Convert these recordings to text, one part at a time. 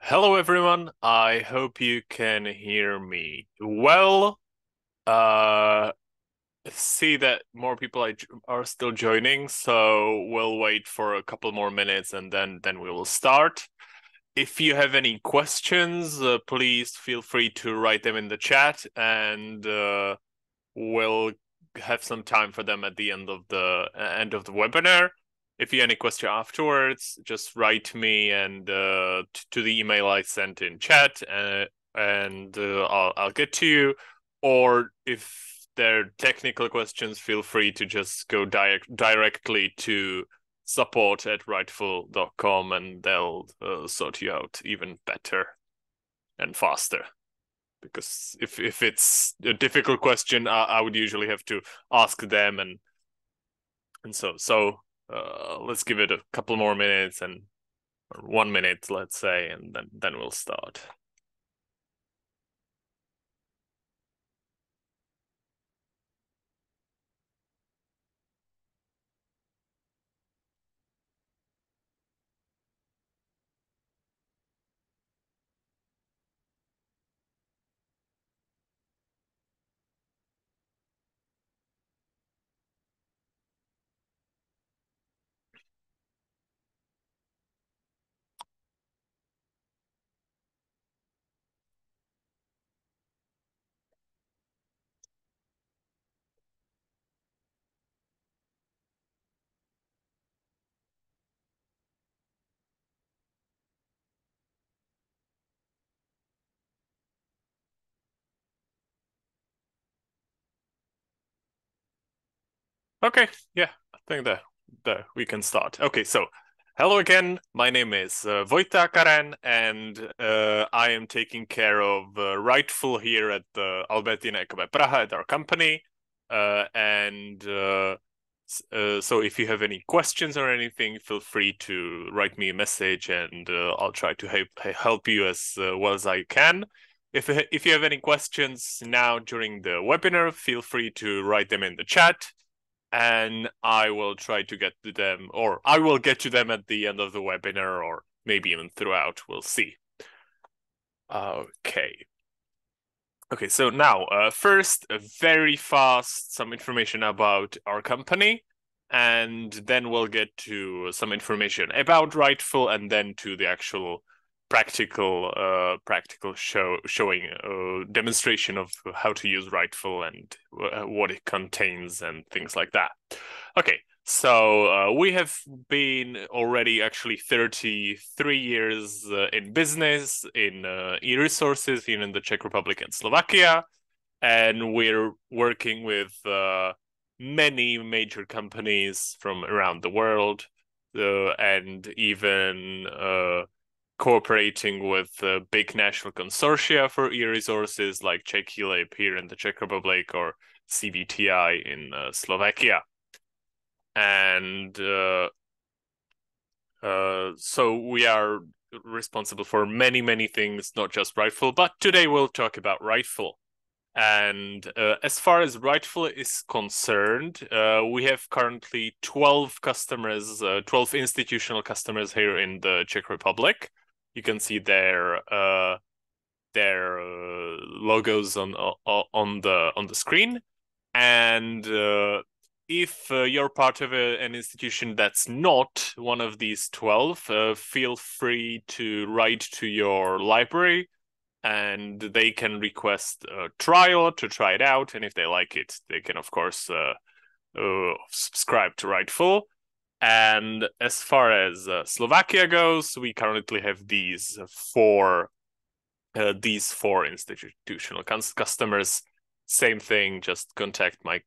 Hello everyone, I hope you can hear me well. Uh, see that more people are still joining, so we'll wait for a couple more minutes and then we will start. If you have any questions, please feel free to write them in the chat and we'll have some time for them at the end of the webinar. If you have any question afterwards, just write me and to the email I sent in chat, and I'll get to you. Or if there are technical questions, feel free to just go directly to support@writefull.com and they'll sort you out even better and faster. Because if it's a difficult question, I would usually have to ask them, and so let's give it a couple more minutes and or 1 minute, let's say, and then we'll start. Okay, yeah, I think that we can start. Okay, so hello again. My name is Vojta Karen, and I am taking care of Writefull here at the Albertina Ekové Praha at our company. So if you have any questions or anything, feel free to write me a message, and I'll try to help you as well as I can. If you have any questions now during the webinar, feel free to write them in the chat and I will try to get to them, or I will get to them at the end of the webinar, or maybe even throughout. We'll see. Okay. Okay, so now, first, very fast, some information about our company, and then we'll get to some information about Writefull, and then to the actual practical showing demonstration of how to use Writefull and what it contains and things like that. Okay, so we have been already actually 33 years in business in e-resources here in the Czech Republic and Slovakia, and we're working with many major companies from around the world, and even cooperating with big national consortia for e-resources like Czech e-lib here in the Czech Republic or CBTI in Slovakia. And so we are responsible for many things, not just Writefull, but today we'll talk about Writefull. And as far as Writefull is concerned, we have currently 12 customers, 12 institutional customers here in the Czech Republic. You can see their logos on the screen, and if you're part of an institution that's not one of these 12, feel free to write to your library and they can request a trial to try it out. And if they like it, they can, of course, subscribe to Writefull. And as far as Slovakia goes, we currently have these four institutional customers. Same thing, just contact my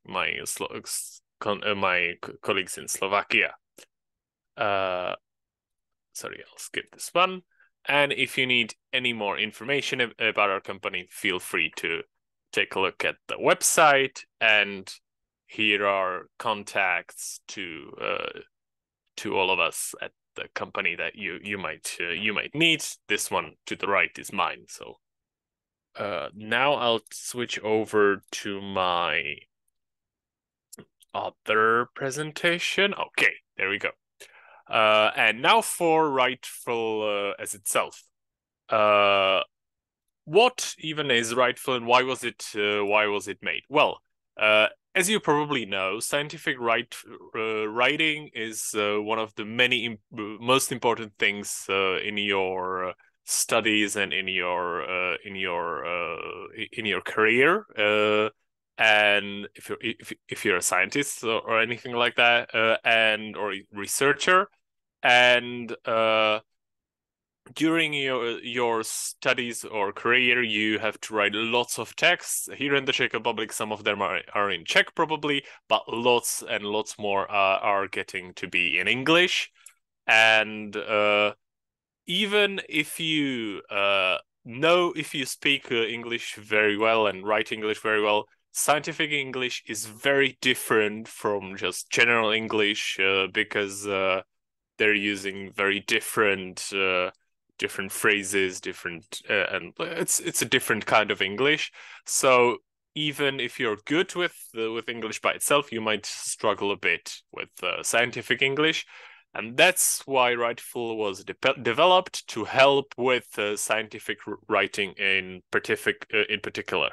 colleagues in Slovakia. Sorry, I'll skip this one. And if you need any more information about our company, feel free to take a look at the website. And here are contacts to all of us at the company that you might need. This one to the right is mine. So now I'll switch over to my other presentation. Okay, there we go. And now for Writefull as itself. What even is Writefull and why was it made? Well, as you probably know, scientific writing is one of the many most important things in your studies and in your career. And if you're a scientist or anything like that, and or researcher, and during your studies or career, you have to write lots of texts. Here in the Czech Republic, some of them are in Czech probably, but lots and lots more are getting to be in English. And even if you if you speak English very well and write English very well, scientific English is very different from just general English because they're using very different phrases, and it's a different kind of English. So even if you're good with English by itself, you might struggle a bit with scientific English, and that's why Writefull was developed to help with scientific writing in particular.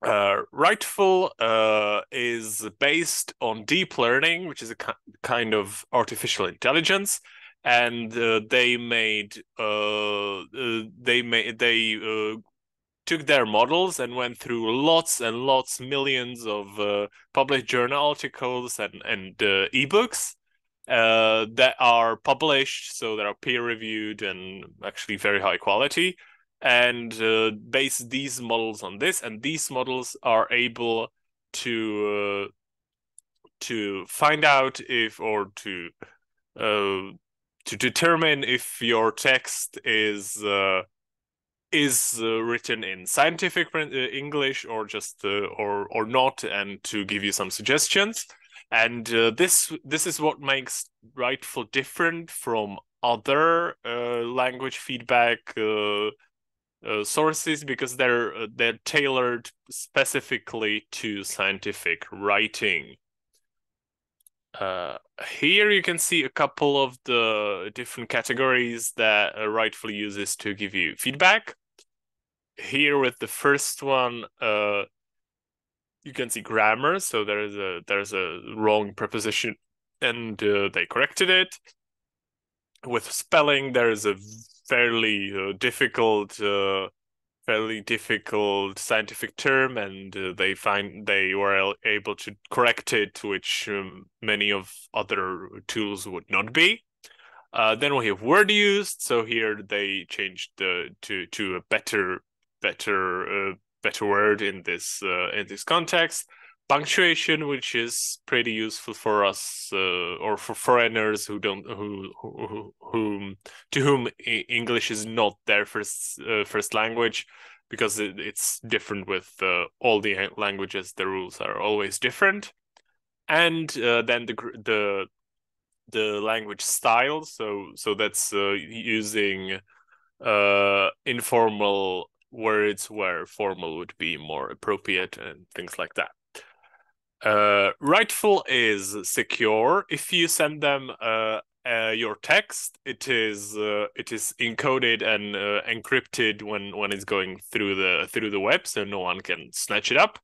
Writefull is based on deep learning, which is a kind of artificial intelligence, and they took their models and went through lots and lots, millions of published journal articles and ebooks that are published, so that are peer reviewed and actually very high quality, and base these models on this, and these models are able to find out if or to determine if your text is written in scientific English or just or not, and to give you some suggestions. And this is what makes Writefull different from other language feedback sources, because they're tailored specifically to scientific writing. Here you can see a couple of the different categories that Writefull uses to give you feedback. Here with the first one, you can see grammar. So there's a wrong preposition, and they corrected it. With spelling, there's a fairly difficult scientific term, and they were able to correct it, which many of other tools would not be. Then we have word used. So here they changed to a better word in this context. Punctuation, which is pretty useful for us or for foreigners who don't to whom English is not their first language, because it's different with all the languages. The rules are always different. And then the language style, so that's using informal words where formal would be more appropriate and things like that. Writefull is secure. If you send them your text, it is encoded and encrypted when it's going through the web, so no one can snatch it up.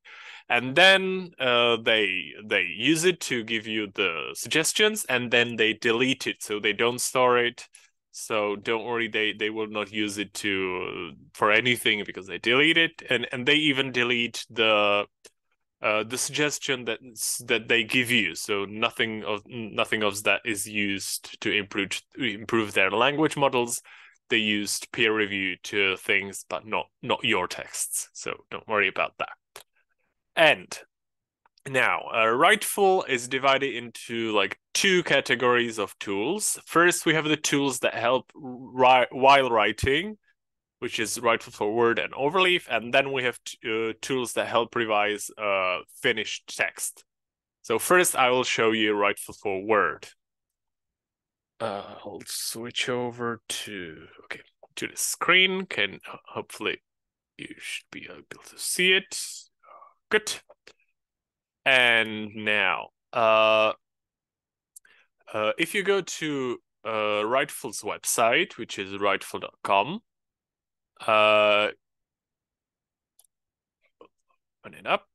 And then they use it to give you the suggestions, and then they delete it, so they don't store it. So don't worry, they will not use it for anything, because they delete it, and they even delete the suggestion that they give you. So nothing of that is used to improve their language models. They used peer review to things, but not your texts. So don't worry about that. And now, Writefull is divided into like two categories of tools. First, we have the tools that help while writing, which is Writefull for Word and Overleaf, and then we have tools that help revise finished text. So first, I will show you Writefull for Word. I'll switch over to the screen. Hopefully you should be able to see it. Good. And now, if you go to Writefull's website, which is writefull.com. Open it up.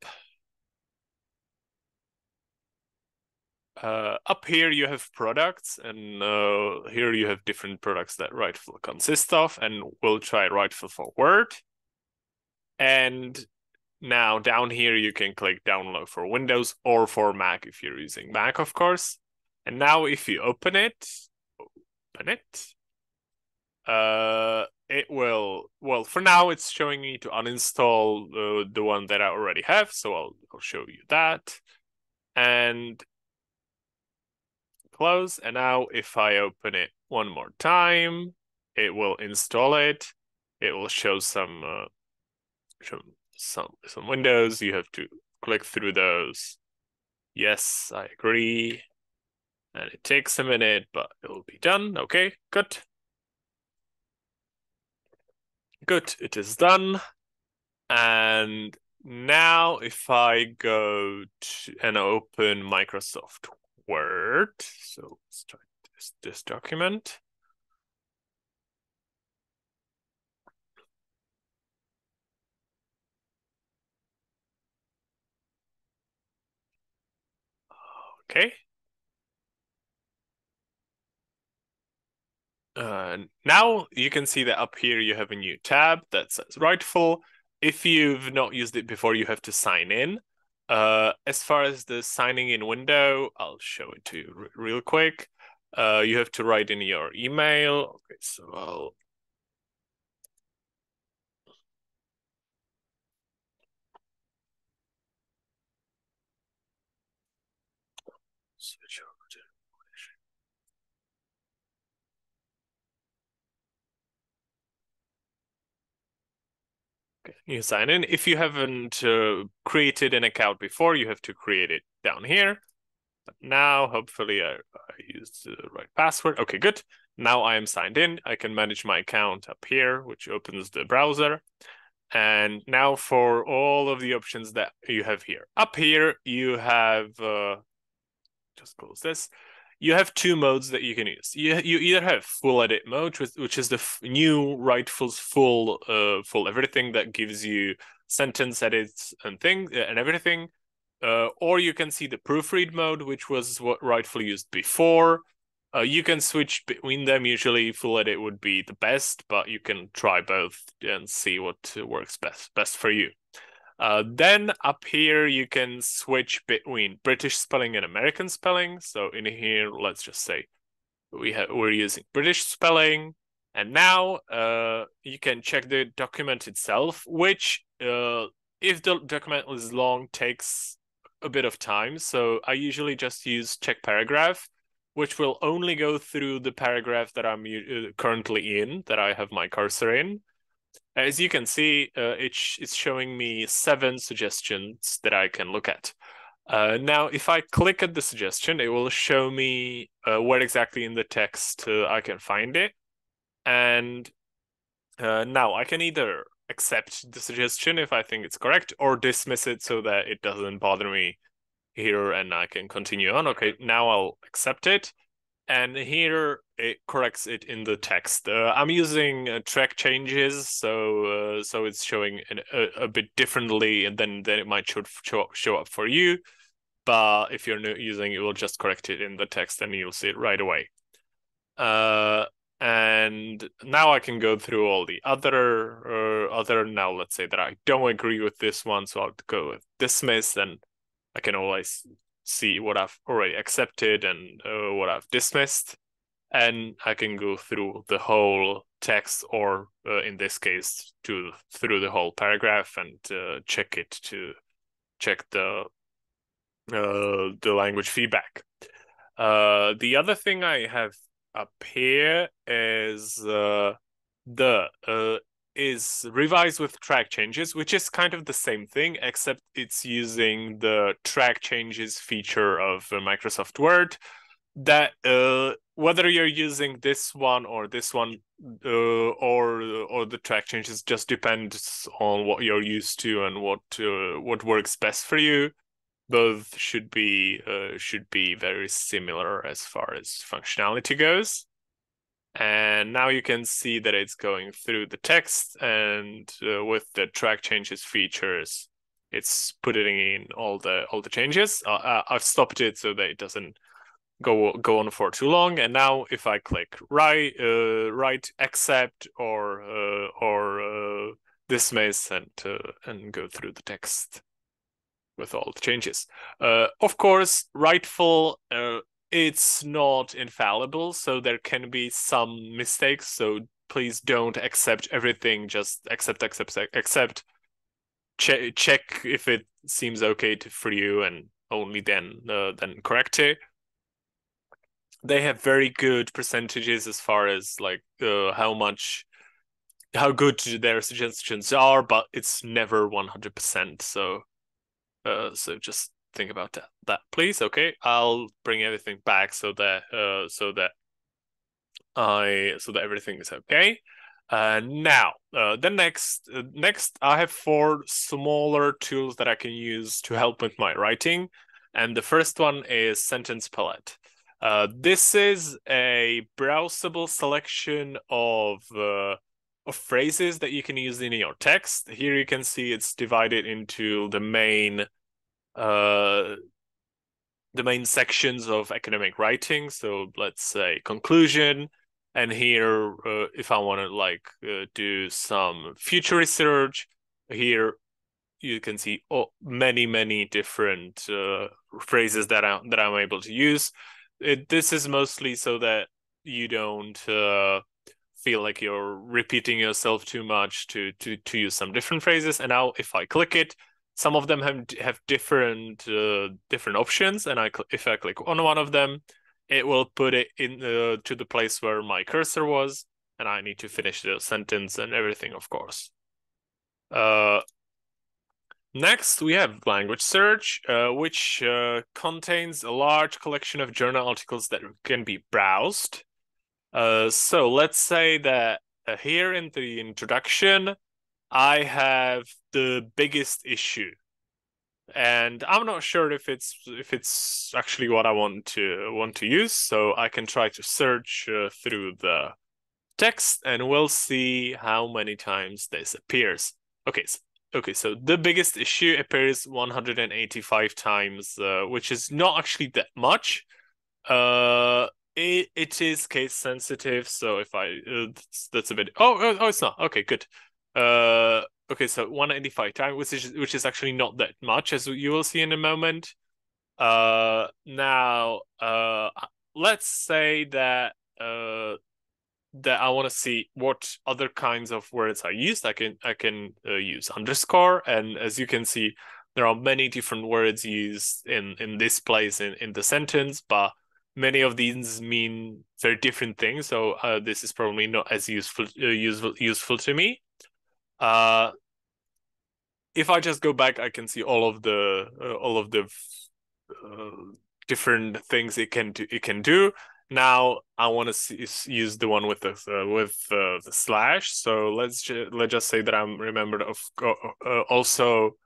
Up here you have products, and here you have different products that Writefull consists of, and we'll try Writefull for Word. And now down here you can click download for Windows or for Mac if you're using Mac, of course. And now if you open it, it will, well, for now it's showing me to uninstall the one that I already have, so I'll show you that. And close. And now if I open it one more time, it will install it. It will show some windows. You have to click through those. Yes, I agree. And it takes a minute, but it will be done. Okay, good. Good, it is done. And now if I go to and open Microsoft Word, so let's try this document. Okay. Now you can see that up here you have a new tab that says Writefull. If you've not used it before, you have to sign in. As far as the signing in window, I'll show it to you real quick. You have to write in your email. Okay, so I'll switch over to English. Okay, you sign in. If you haven't created an account before, you have to create it down here. But now, hopefully, I used the right password. Okay, good. Now I am signed in. I can manage my account up here, which opens the browser. And now for all of the options that you have here. Up here, you have, just close this. You have two modes that you can use. You either have full edit mode, which is the new Writefull's full everything that gives you sentence edits and things and everything. Or you can see the proofread mode, which was what Writefull used before. You can switch between them. Usually full edit would be the best, but you can try both and see what works best for you. Then up here, you can switch between British spelling and American spelling. So in here, let's just say we're using British spelling. And now you can check the document itself, which if the document is long, takes a bit of time. So I usually just use check paragraph, which will only go through the paragraph that I'm currently in, that I have my cursor in. As you can see, it's showing me 7 suggestions that I can look at. Now, if I click at the suggestion, it will show me where exactly in the text I can find it. And now I can either accept the suggestion if I think it's correct, or dismiss it so that it doesn't bother me here and I can continue on. Okay, now I'll accept it. And here it corrects it in the text. I'm using track changes, so it's showing a bit differently than it might show up for you. But if you're using it, will just correct it in the text and you'll see it right away. And now I can go through all the other. Now let's say that I don't agree with this one, so I'll go with dismiss, and I can always see what I've already accepted and what I've dismissed. And I can go through the whole text, or in this case, through the whole paragraph and check the language feedback. The other thing I have up here is is revise with track changes, which is kind of the same thing, except it's using the track changes feature of Microsoft Word. That whether you're using this one or this one, or the track changes, just depends on what you're used to and what works best for you. Both should be very similar as far as functionality goes. And now you can see that it's going through the text, and with the track changes features, it's putting in all the changes. I've stopped it so that it doesn't go on for too long. And now if I click write, accept, or dismiss, and go through the text with all the changes. Of course, Writefull, it's not infallible, so there can be some mistakes. So please don't accept everything. Just accept. Check if it seems okay for you, and only then correct it. They have very good percentages as far as like how good their suggestions are, but it's never 100%. So just think about that please. Okay, I'll bring everything back so that everything is okay. Now, the next I have 4 smaller tools that I can use to help with my writing, and the first one is Sentence Palette. This is a browsable selection of phrases that you can use in your text. Here you can see it's divided into the main sections of academic writing. So let's say conclusion, and here if I want to do some future research, here you can see many different phrases that I'm able to use. This is mostly so that you don't feel like you're repeating yourself too much to use some different phrases. And now if I click it, some of them have different options, and if I click on one of them, it will put it in to the place where my cursor was, and I need to finish the sentence and everything, of course. Next, we have language search, which contains a large collection of journal articles that can be browsed. So let's say that here in the introduction, I have the biggest issue, and I'm not sure if it's actually what I want to use. So I can try to search through the text, and we'll see how many times this appears. Okay, so the biggest issue appears 185 times, which is not actually that much. It is case sensitive, so if I that's a bit. Oh, it's not. Okay, good. Okay, so 185 times, which is actually not that much, as you will see in a moment. Now, let's say that I want to see what other kinds of words are used. I can use underscore, and as you can see, there are many different words used in this place in the sentence, but many of these mean very different things. So this is probably not as useful to me. If I just go back, I can see all of the different things it can do. Now I want to use the one with the slash. So let's just say that I'm remembered of also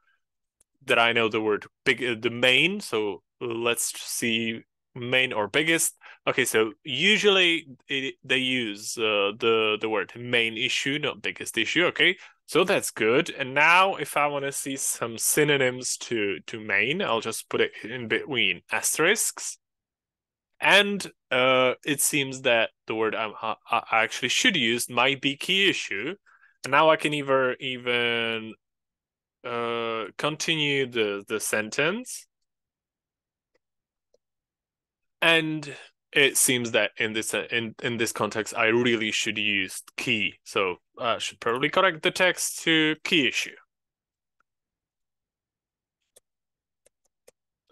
that I know the word the main. So let's see main or biggest. Okay, so usually they use the word main issue, not biggest issue. Okay, so that's good. And now if I want to see some synonyms to main, I'll just put it in between asterisks. And it seems that the word I actually should use might be key issue. And now I can even continue the sentence. And it seems that in this context, I really should use key. So I should probably correct the text to key issue.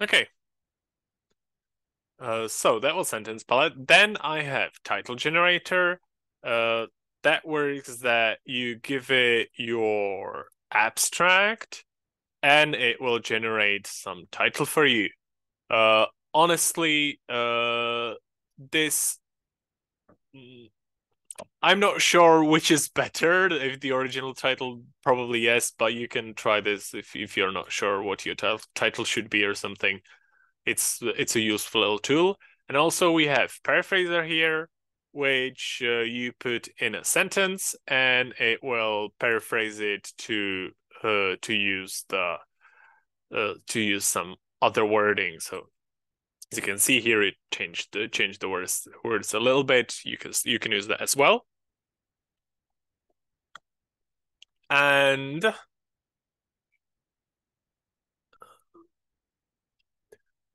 Okay. So that was sentence palette. Then I have title generator. That works that you give it your abstract, and it will generate some title for you. Honestly, this I'm not sure which is better. If the original title, probably yes, but you can try this if you're not sure what your title should be or something. It's a useful little tool. And also we have paraphraser here, which you put in a sentence, and it will paraphrase it to use some other wording. So as you can see here, it changed the words a little bit. You can use that as well. And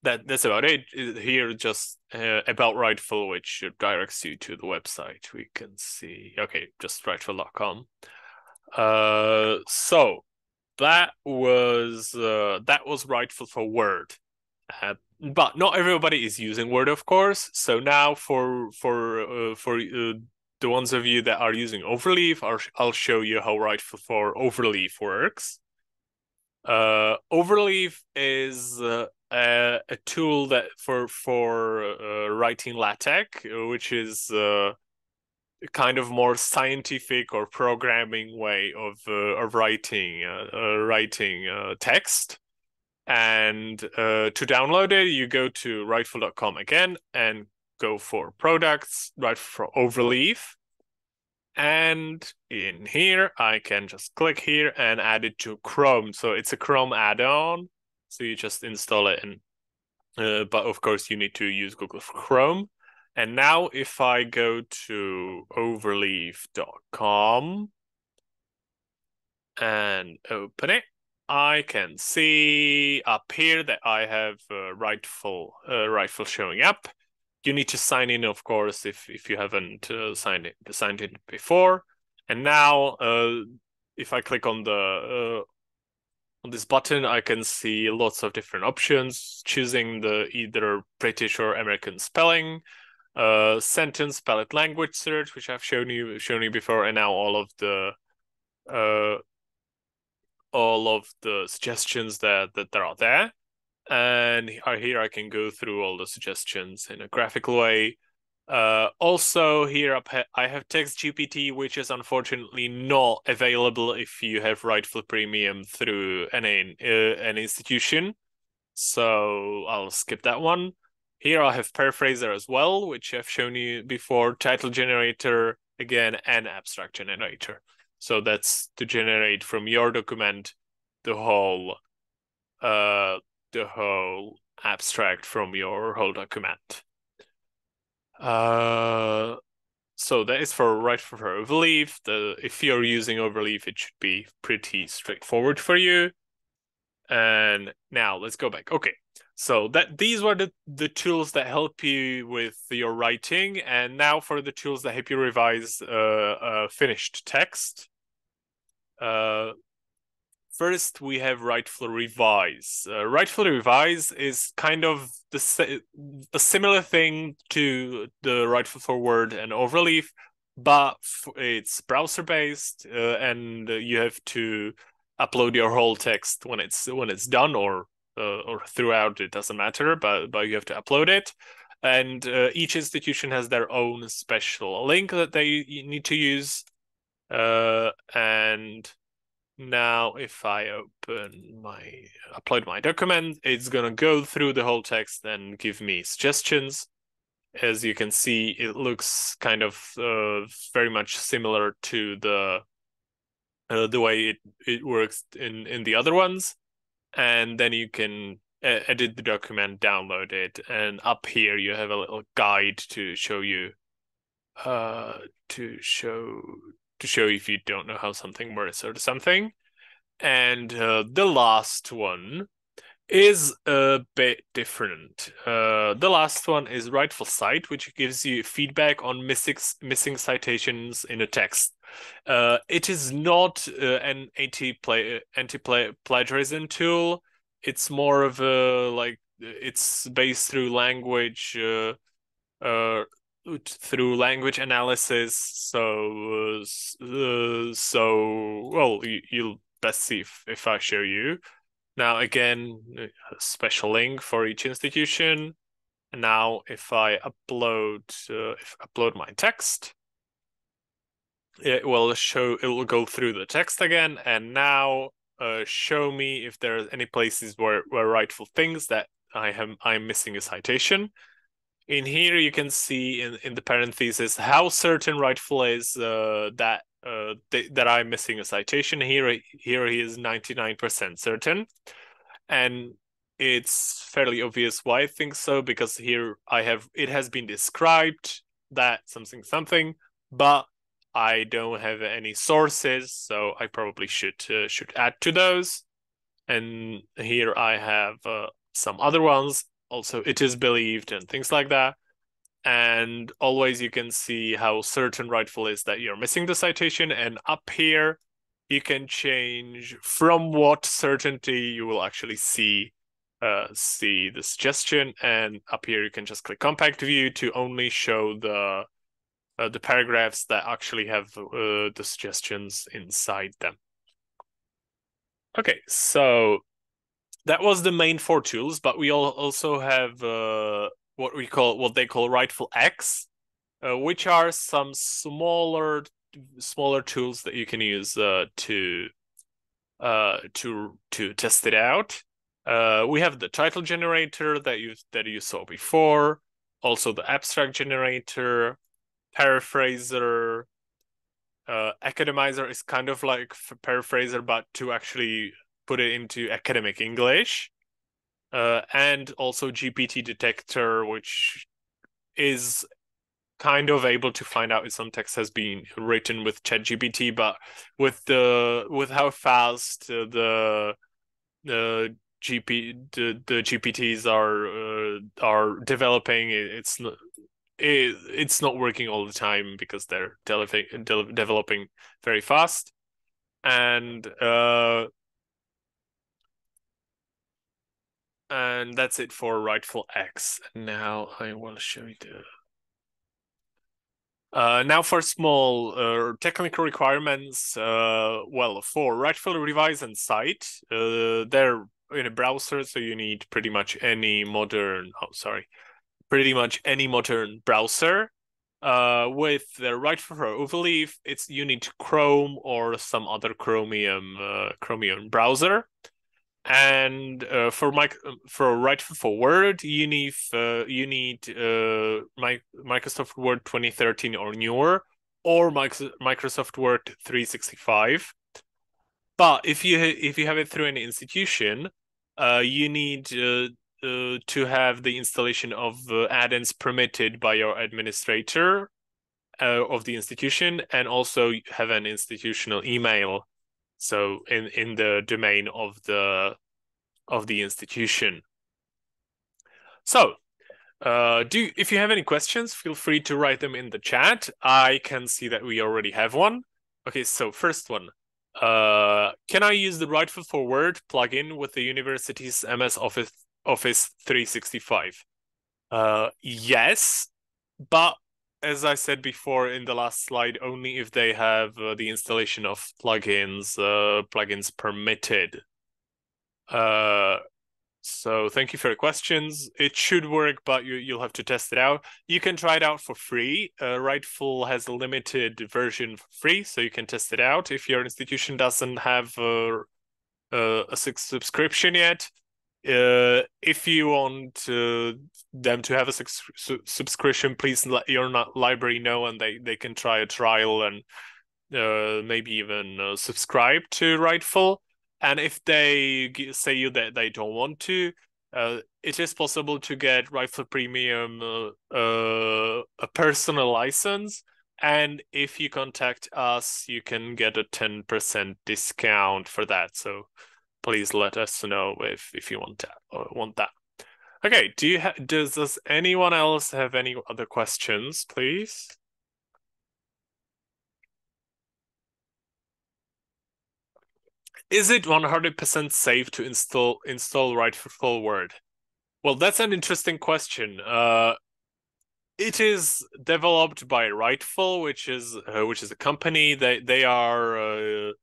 that's about it. Here, just about Writefull, which directs you to the website. We can see, okay, just writefull.com. So that was Writefull for Word. But not everybody is using Word, of course. So now for the ones of you that are using Overleaf, I'll show you how Writefull for Overleaf works. Overleaf is a tool that for writing LaTeX, which is kind of more scientific or programming way of writing text. And to download it, you go to writefull.com again and go for products, Writefull for Overleaf. And in here, I can just click here and add it to Chrome. So it's a Chrome add-on. So you just install it, and but of course you need to use Google Chrome. And now if I go to overleaf.com and open it, I can see up here that I have Writefull showing up. You need to sign in, of course, if you haven't signed in before. And now, if I click on this button, I can see lots of different options, choosing the either British or American spelling, sentence, palette language search, which I've shown you before, and now all of the suggestions that are there. And here I can go through all the suggestions in a graphical way. Also here I have Text GPT, which is unfortunately not available if you have Writefull Premium through an institution. So I'll skip that one. Here I have Paraphraser as well, which I've shown you before, title generator, again, and abstract generator. So that's to generate from your document the whole abstract from your whole document. So that is for Writefull for Overleaf. If you're using Overleaf, it should be pretty straightforward for you. And now let's go back. Okay, so these were the tools that help you with your writing, and now for the tools that help you revise finished text. First, we have Writefull Revise. Writefull Revise is kind of a similar thing to the Writefull for Word and Overleaf, but it's browser-based, and you have to upload your whole text when it's done, or throughout. It doesn't matter, but you have to upload it. And each institution has their own special link that they need to use, and now, if I upload my document, it's gonna go through the whole text and give me suggestions. As you can see, it looks kind of very much similar to the way it works in the other ones. And then you can edit the document, download it, and up here you have a little guide to show you to show if you don't know how something works or something. And the last one is a bit different. The last one is Writefull Cite, which gives you feedback on missing citations in a text. It is not an anti-plagiarism tool. It's more of a it's based through language analysis. So well, you'll best see if I show you. Now again, a special link for each institution. And now if I upload my text, it will go through the text again, and now show me if there are any places where Writefull thinks that I'm missing a citation. in here you can see in the parentheses how certain Writefull is that I'm missing a citation. Here he is 99% certain, and it's fairly obvious why I think so, because here it has been described that something, but I don't have any sources, so I probably should add to those. And here I have some other ones. Also, it is believed and things like that. And always you can see how certain Writefull is that you're missing the citation. And up here, you can change from what certainty you will actually see the suggestion. And up here, you can just click compact view to only show the paragraphs that actually have the suggestions inside them. Okay, so that was the main 4 tools, but we also have what they call Writefull X, which are some smaller tools that you can use to test it out. We have the title generator that you saw before, also the abstract generator, paraphraser. Academizer is kind of like paraphraser, but to actually put it into academic English. And also GPT detector, which is kind of able to find out if some text has been written with ChatGPT, but with how fast the GPTs are developing, it's not working all the time because they're developing very fast. And that's it for Writefull X. Now I will show you now for small technical requirements. Well, for Writefull Revise and Cite, they're in a browser, so you need pretty much any modern. Pretty much any modern browser. With the Writefull Overleaf, you need Chrome or some other Chromium browser. And for Writefull Word, you need Microsoft Word 2013 or newer, or Microsoft Word 365. But if you have it through an institution, you need to have the installation of add-ins permitted by your administrator of the institution, and also have an institutional email, so in the domain of the institution. So if you have any questions, feel free to write them in the chat. I can see that we already have one. Okay, so first one. Can I use the Writefull for Word plugin with the university's MS Office 365? Yes, but as I said before in the last slide, only if they have the installation of plugins permitted. So thank you for the questions. It should work, but you'll have to test it out. You can try it out for free. Writefull has a limited version for free, so you can test it out if your institution doesn't have a subscription yet. If you want them to have a subscription, please let your library know, and they can try a trial and maybe even subscribe to Writefull. And if they say you that they don't want to, it is possible to get Writefull Premium a personal license. And if you contact us, you can get a 10% discount for that. So please let us know if you want that. Okay, does anyone else have any other questions, please? Is it 100% safe to install Writefull Word? Well, that's an interesting question. It is developed by Writefull, which is a company. They are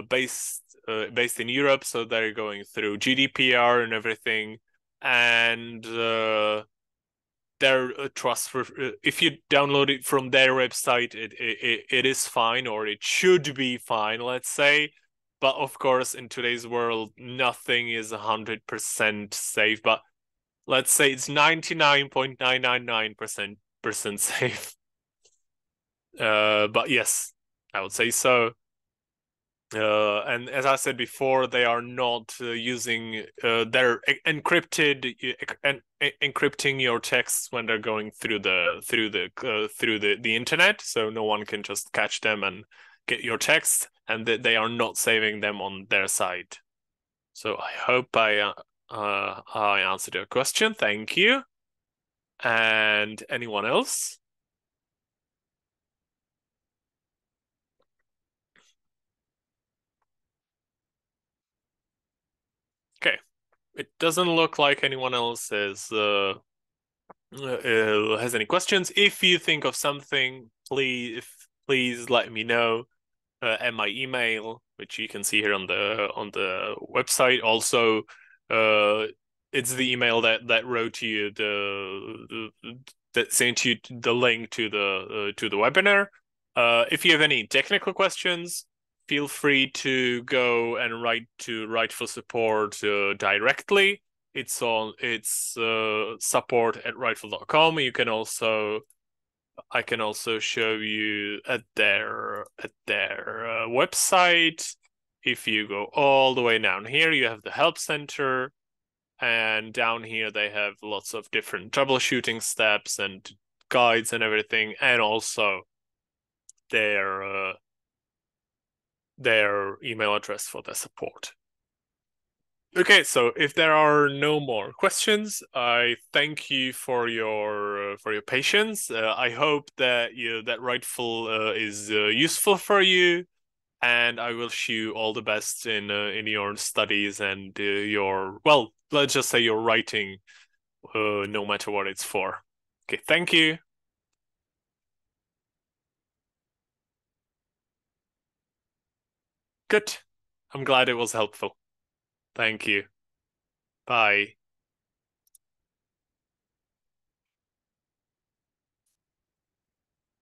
based in Europe, so they're going through GDPR and everything, and their trust for if you download it from their website, it is fine, or it should be fine, let's say. But of course, in today's world, nothing is 100% safe. But Let's say it's 99.999% safe. But yes, I would say so. And as I said before, they are not using they're encrypting your texts when they're going through the internet, so no one can just catch them and get your text, and they are not saving them on their side. So I hope I answered your question. Thank you. And anyone else? Okay. It doesn't look like anyone else has any questions. If you think of something, please let me know at my email, which you can see here on the website. Also, it's the email that wrote you that sent you the link to the webinar. If you have any technical questions, feel free to go and write to Writefull support directly. It's support@writefull.com. I can also show you at their website. If you go all the way down here, you have the help center, and down here they have lots of different troubleshooting steps and guides and everything, and also their their email address for the support. Okay, so if there are no more questions, I thank you for your patience. I hope that that Writefull is useful for you, and I wish you all the best in your studies and your, well, let's just say your writing, no matter what it's for. Okay, thank you. Good. I'm glad it was helpful. Thank you. Bye.